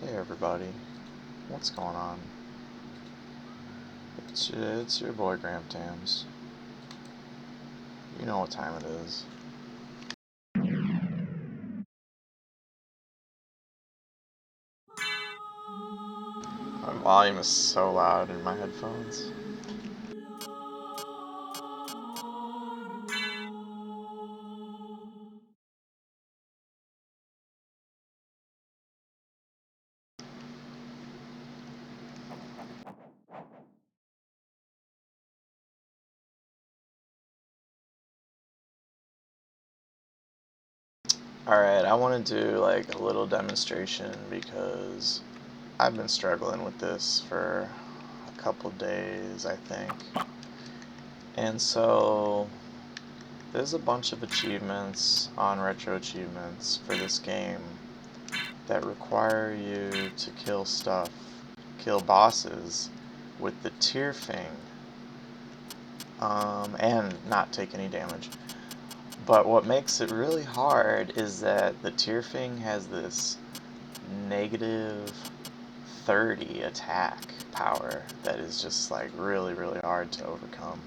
Hey everybody, what's going on? It's your boy Graham Tams. You know what time it is. My volume is so loud in my headphones. Alright, I want to do like a little demonstration because I've been struggling with this for a couple days, I think. And so there's a bunch of achievements on RetroAchievements for this game that require you to kill bosses with the Tyrfing, and not take any damage. But what makes it really hard is that the Tyrfing has this negative 30 attack power that is just like really hard to overcome.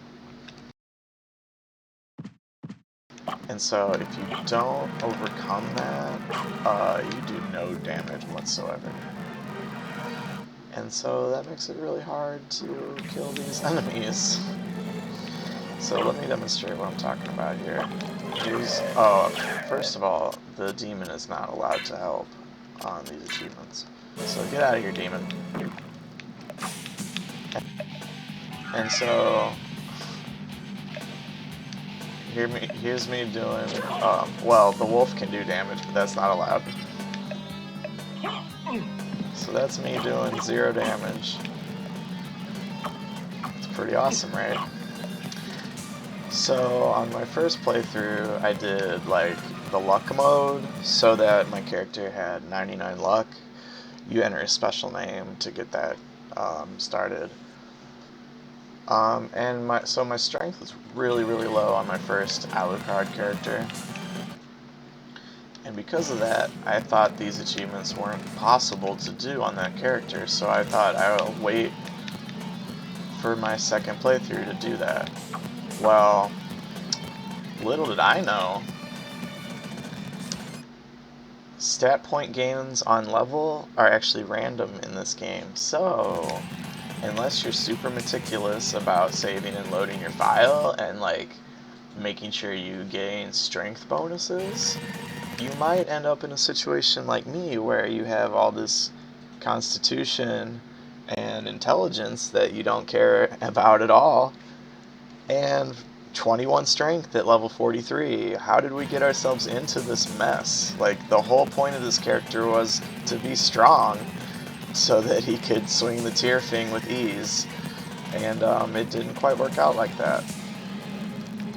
And so if you don't overcome that, you do no damage whatsoever. And so that makes it really hard to kill these enemies. So let me demonstrate what I'm talking about here. First of all, the demon is not allowed to help on these achievements. So get out of here, demon. And so here's me doing, well, the wolf can do damage, but that's not allowed. So that's me doing 0 damage. It's pretty awesome, right? So on my first playthrough, I did like the luck mode so that my character had 99 luck. You enter a special name to get that started. So my strength was really low on my first Alucard character. And because of that, I thought these achievements weren't possible to do on that character, so I thought I'll wait for my second playthrough to do that. Well, little did I know, stat point gains on level are actually random in this game, so unless you're super meticulous about saving and loading your file and like making sure you gain strength bonuses, you might end up in a situation like me where you have all this constitution and intelligence that you don't care about at all, and 21 strength at level 43. How did we get ourselves into this mess? Like, the whole point of this character was to be strong so that he could swing the Tyrfing with ease, and it didn't quite work out like that.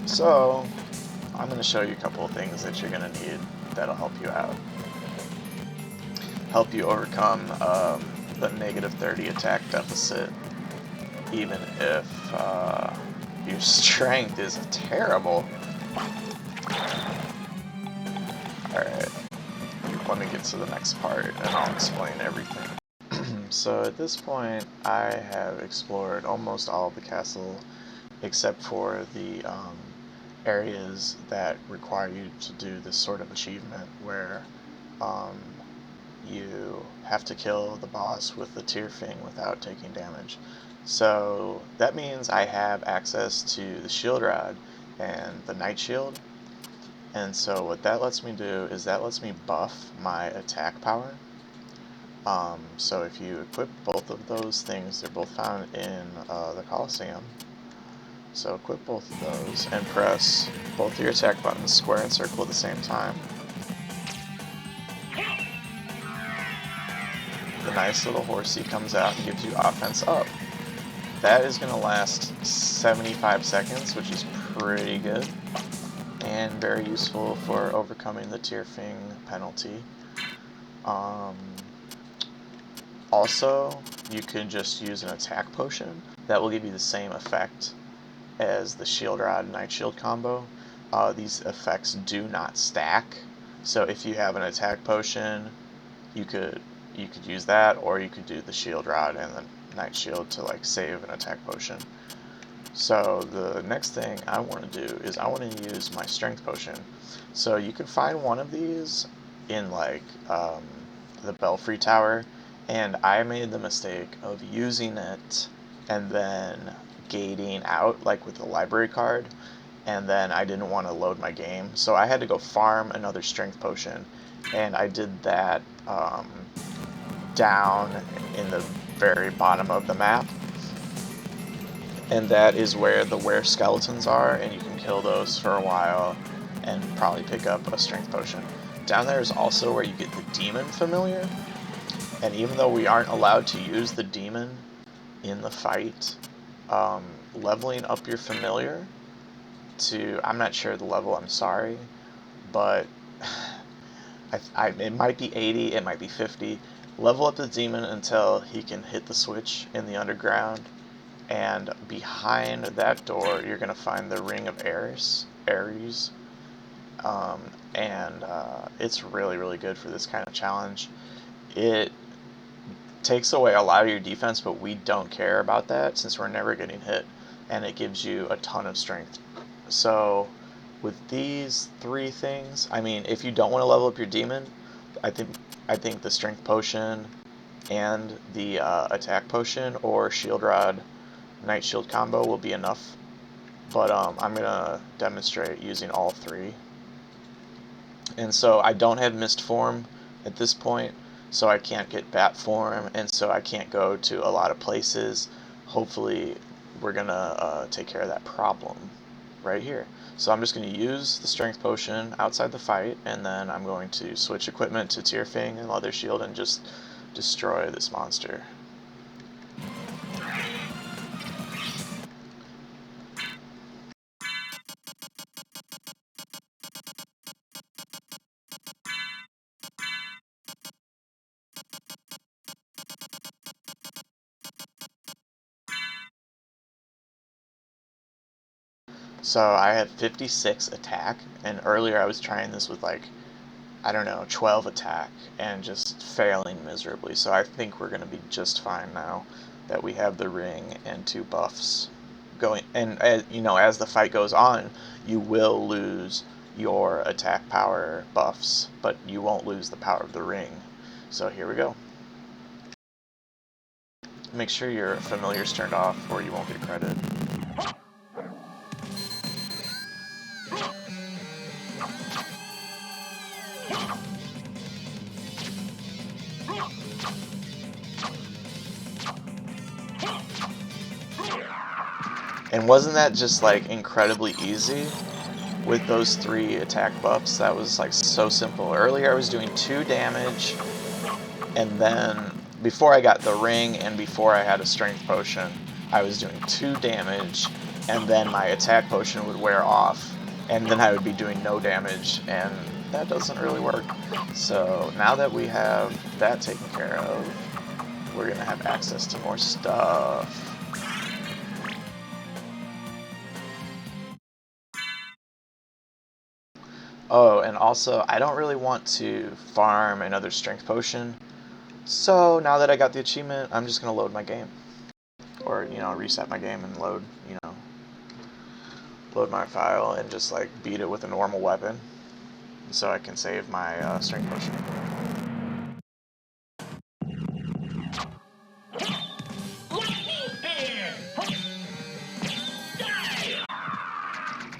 So I'm going to show you a couple of things that you're going to need that'll help you out. Help you overcome the negative 30 attack deficit, even if your strength is terrible. Alright, let me get to the next part and I'll explain everything. So at this point, I have explored almost all of the castle except for the areas that require you to do this sort of achievement where you have to kill the boss with the Tyrfing without taking damage. So that means I have access to the shield rod and the night shield, and so what that lets me do is that lets me buff my attack power. So if you equip both of those things, they're both found in the Colosseum. So equip both of those and press both of your attack buttons, square and circle at the same time. The nice little horsey comes out and gives you offense up. That is going to last 75 seconds, which is pretty good, and very useful for overcoming the Tyrfing penalty. Also, you can just use an attack potion that will give you the same effect as the shield rod night shield combo. These effects do not stack, so if you have an attack potion, you could you could use that, or you could do the shield rod and the night shield to like save an attack potion. So the next thing I want to do is I want to use my strength potion. So you can find one of these in like the Belfry Tower, and I made the mistake of using it and then gating out like with the library card, and then I didn't want to load my game, so I had to go farm another strength potion, and I did that down in the very bottom of the map, and that is where the were skeletons are, and you can kill those for a while and probably pick up a strength potion. Down there is also where you get the demon familiar, and even though we aren't allowed to use the demon in the fight, leveling up your familiar to, I'm not sure the level, I'm sorry, but it might be 80, it might be 50. Level up the demon until he can hit the switch in the underground, and behind that door you're going to find the Ring of Ares, and it's really, really good for this kind of challenge. It takes away a lot of your defense, but we don't care about that since we're never getting hit, and it gives you a ton of strength. So with these three things, I mean, if you don't want to level up your demon, I think the strength potion and the attack potion or shield rod night shield combo will be enough. But I'm gonna demonstrate using all three. And so I don't have mist form at this point, so I can't get bat form, and so I can't go to a lot of places. Hopefully we're gonna take care of that problem right here. So I'm just going to use the strength potion outside the fight, and then I'm going to switch equipment to Tyrfing and Leather Shield and just destroy this monster. So I have 56 attack, and earlier I was trying this with like, I don't know, 12 attack and just failing miserably. So I think we're going to be just fine now that we have the ring and 2 buffs going. And you know, as the fight goes on, you will lose your attack power buffs, but you won't lose the power of the ring. So here we go. Make sure your familiar's turned off or you won't get credit. And wasn't that just like incredibly easy with those 3 attack buffs? That was like so simple. Earlier I was doing 2 damage, and then before I got the ring and before I had a strength potion, I was doing 2 damage, and then my attack potion would wear off, and then I would be doing no damage, and that doesn't really work. So now that we have that taken care of, we're gonna have access to more stuff. Oh, and also, I don't really want to farm another strength potion, so now that I got the achievement, I'm just going to load my game. Or, you know, reset my game and load, you know, load my file and just, like, beat it with a normal weapon, so I can save my strength potion.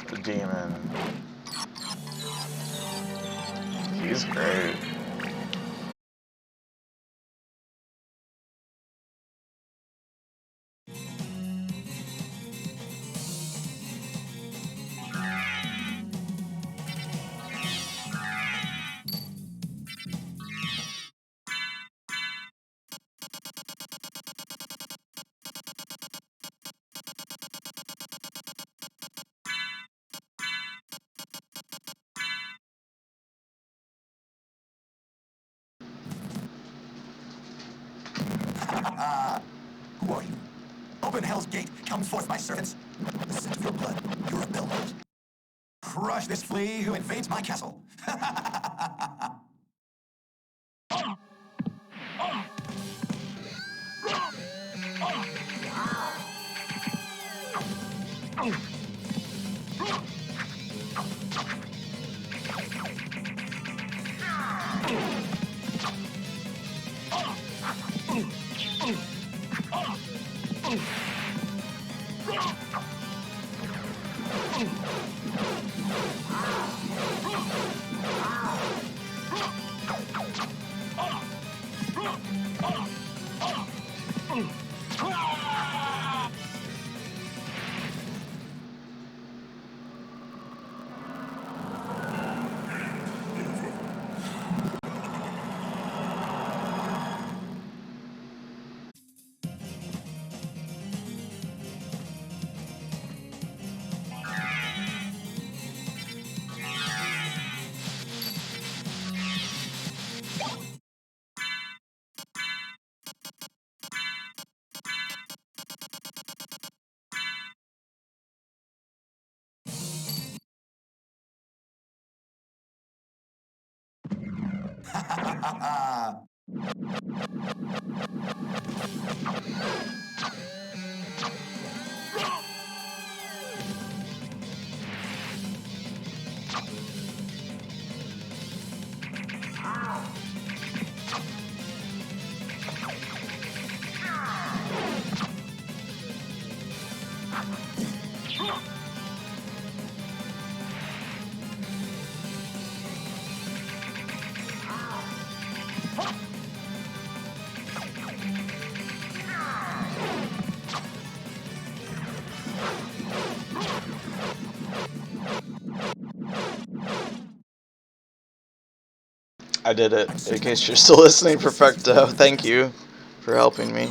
The demon. He's great. Who are you? Open Hell's Gate, come forth, my servants. The scent of your blood, you're a bellboat. Crush this flea who invades my castle. I did it. In case you're still listening, Perfecto, thank you for helping me.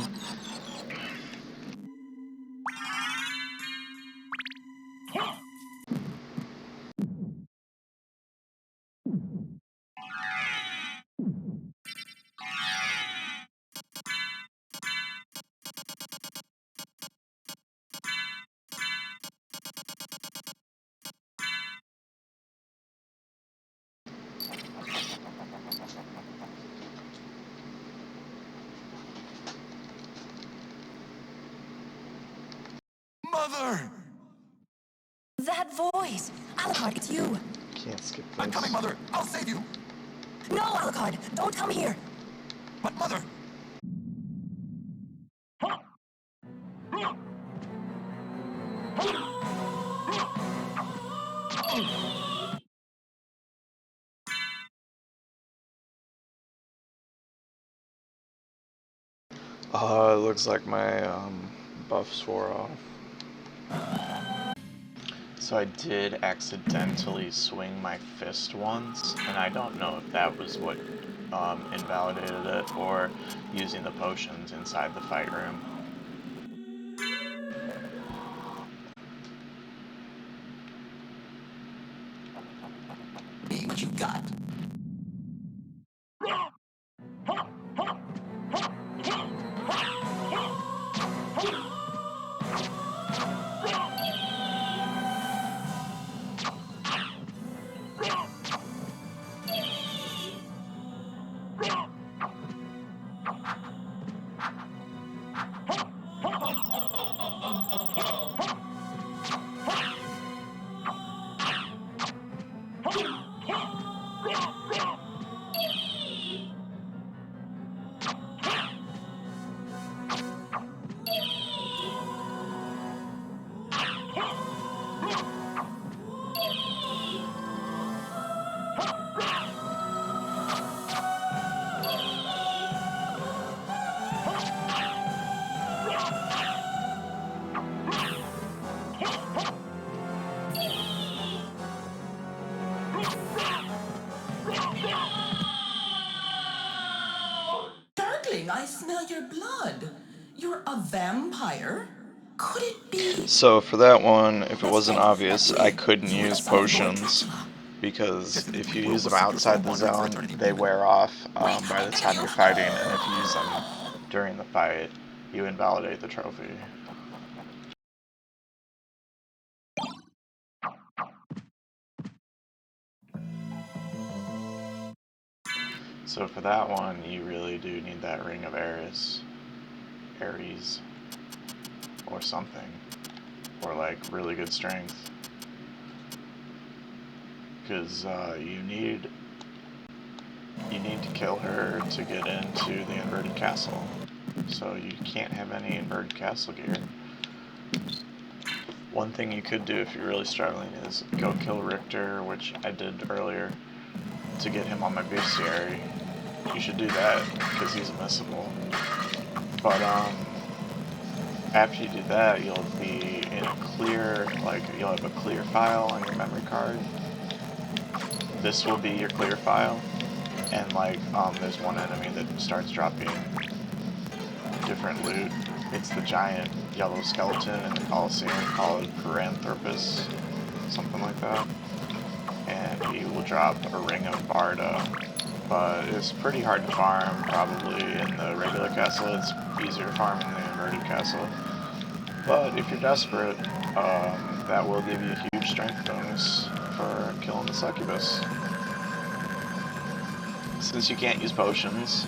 Mother! That voice! Alucard, it's you! Can't skip I'm coming, this. Mother! I'll save you! No, Alucard! Don't come here! But, Mother! It looks like my buffs wore off. So I did accidentally swing my fist once, and I don't know if that was what invalidated it, or using the potions inside the fight room. Be what you got. I smell your blood. You're a vampire? Could it be? So for that one, if it wasn't obvious, I couldn't use potions, because if you use them outside the zone, they wear off by the time you're fighting, and if you use them during the fight, you invalidate the trophy. So for that one, you really do need that Ring of Ares, or something, or like really good strength, because you need to kill her to get into the inverted castle. So you can't have any inverted castle gear. One thing you could do if you're really struggling is go kill Richter, which I did earlier, to get him on my bestiary. you should do that, because he's missable. But, after you do that, you'll be in a clear, like, you'll have a clear file on your memory card. This will be your clear file, and, like, there's one enemy that starts dropping different loot. It's the giant yellow skeleton in the Coliseum called Paranthropus, something like that. And he will drop a ring of Barda, but it's pretty hard to farm, probably, in the regular castle. It's easier to farm in the inverted castle. But if you're desperate, that will give you a huge strength bonus for killing the succubus. Since you can't use potions,